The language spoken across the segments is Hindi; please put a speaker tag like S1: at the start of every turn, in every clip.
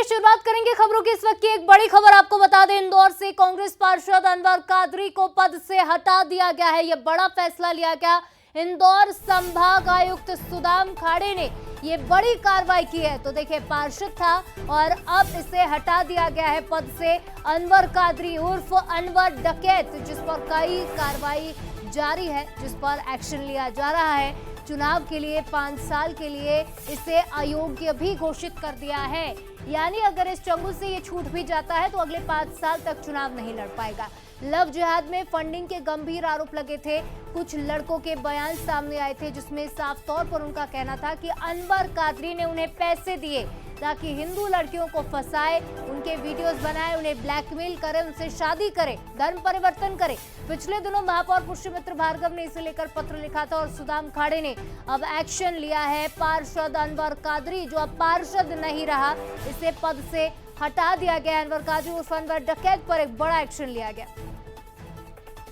S1: चलिए शुरुआत करेंगे खबरों की। इस वक्त की एक बड़ी खबर आपको बता दें, इंदौर से कांग्रेस पार्षद अनवर कादरी को पद से हटा दिया गया है। यह बड़ा फैसला लिया गया। इंदौर संभाग आयुक्त सुदाम खाड़े ने ये बड़ी कार्रवाई की है। तो देखिए, पार्षद था और अब इसे हटा दिया गया है पद से। अनवर कादरी उर्फ अनवर डकैत, जिस पर कई कार्रवाई जारी है, जिस पर एक्शन लिया जा रहा है। चुनाव के लिए 5 साल के लिए इसे अयोग्य भी घोषित कर दिया है। यानी अगर इस चंगुल से ये छूट भी जाता है तो अगले 5 साल तक चुनाव नहीं लड़ पाएगा। लव जिहाद में फंडिंग के गंभीर आरोप लगे थे। कुछ लड़कों के बयान सामने आए थे जिसमें साफ तौर पर उनका कहना था कि अनवर कादरी ने उन्हें पैसे दिए ताकि हिंदू लड़कियों को फंसाए, उनके वीडियोस बनाए, उन्हें ब्लैकमेल करे, उनसे शादी करे, धर्म परिवर्तन करे। पिछले दिनों महापौर पुष्यमित्र भार्गव ने इसे लेकर पत्र लिखा था और सुदाम खाड़े ने अब एक्शन लिया है। पार्षद अनवर कादरी, जो अब पार्षद नहीं रहा, इसे पद से हटा दिया गया। अनवर कादरी उर्फ अनवर डकैत पर एक बड़ा एक्शन लिया गया।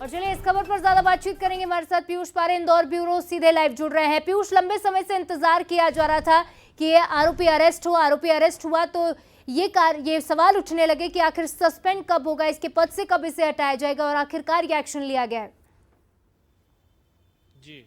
S1: और चलिए इस खबर पर ज्यादा बातचीत करेंगे। हमारे साथ पीयूष पारे, इंदौर ब्यूरो सीधे लाइव जुड़ रहे हैं। पीयूष, लंबे समय से इंतजार किया जा रहा था कि ये आरोपी अरेस्ट हुआ तो ये सवाल उठने लगे कि आखिर सस्पेंड कब होगा, इसके पद से कब इसे हटाया जाएगा, और आखिरकार ये एक्शन लिया गया है।
S2: जी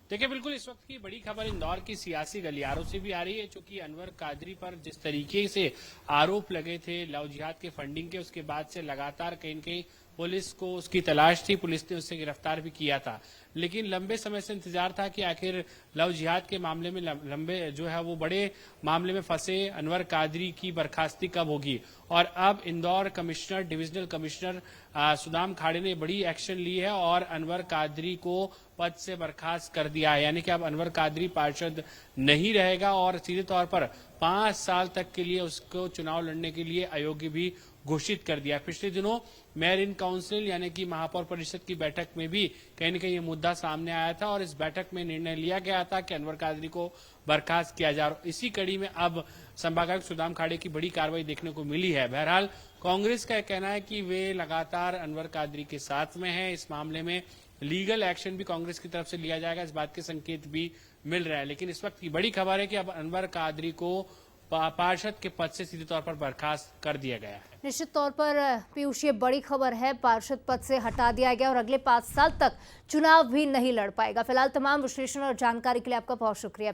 S2: देखिए, बिल्कुल इस वक्त की बड़ी खबर इंदौर की सियासी गलियारों से भी आ रही है, क्योंकि अनवर कादरी पर जिस तरीके से आरोप लगे थे लव जिहाद के फंडिंग के, उसके बाद से लगातार कहीं न कहीं पुलिस को उसकी तलाश थी, पुलिस ने उससे गिरफ्तार भी किया था। लेकिन लंबे समय से इंतजार था कि आखिर लव जिहाद के मामले में लंबे जो है वो बड़े मामले में फंसे अनवर कादरी की बर्खास्ती कब होगी। और अब Indore commissioner, divisional commissioner Sudam Khade ने बड़ी एक्शन ली है और अनवर कादरी को पद से बर्खास्त कर दिया है। यानी कि अब अनवर कादरी पार्षद नहीं रहेगा और सीधे तौर पर 5 साल तक के लिए उसको चुनाव लड़ने के लिए अयोग्य भी घोषित कर दिया। पिछले दिनों मेयर इन काउंसिल यानी कि महापौर परिषद की बैठक में भी कहीं न कहीं ये मुद्दा सामने आया था और इस बैठक में निर्णय लिया गया था कि अनवर कादरी को बर्खास्त किया जा रहा। इसी कड़ी में अब संभागायुक्त सुदाम खाड़े की बड़ी कार्रवाई देखने को मिली है। बहरहाल कांग्रेस का कहना है कि वे लगातार अनवर कादरी के साथ में है। इस मामले में लीगल एक्शन भी कांग्रेस की तरफ से लिया जाएगा, इस बात के संकेत भी मिल रहा है। लेकिन इस वक्त की बड़ी खबर है कि अब अनवर कादरी को पार्षद के पद से सीधे तौर पर बर्खास्त कर दिया गया है।
S1: निश्चित तौर पर पीयूष, ये बड़ी खबर है। पार्षद पद से हटा दिया गया और अगले 5 साल तक चुनाव भी नहीं लड़ पाएगा। फिलहाल तमाम विश्लेषण और जानकारी के लिए आपका बहुत शुक्रिया।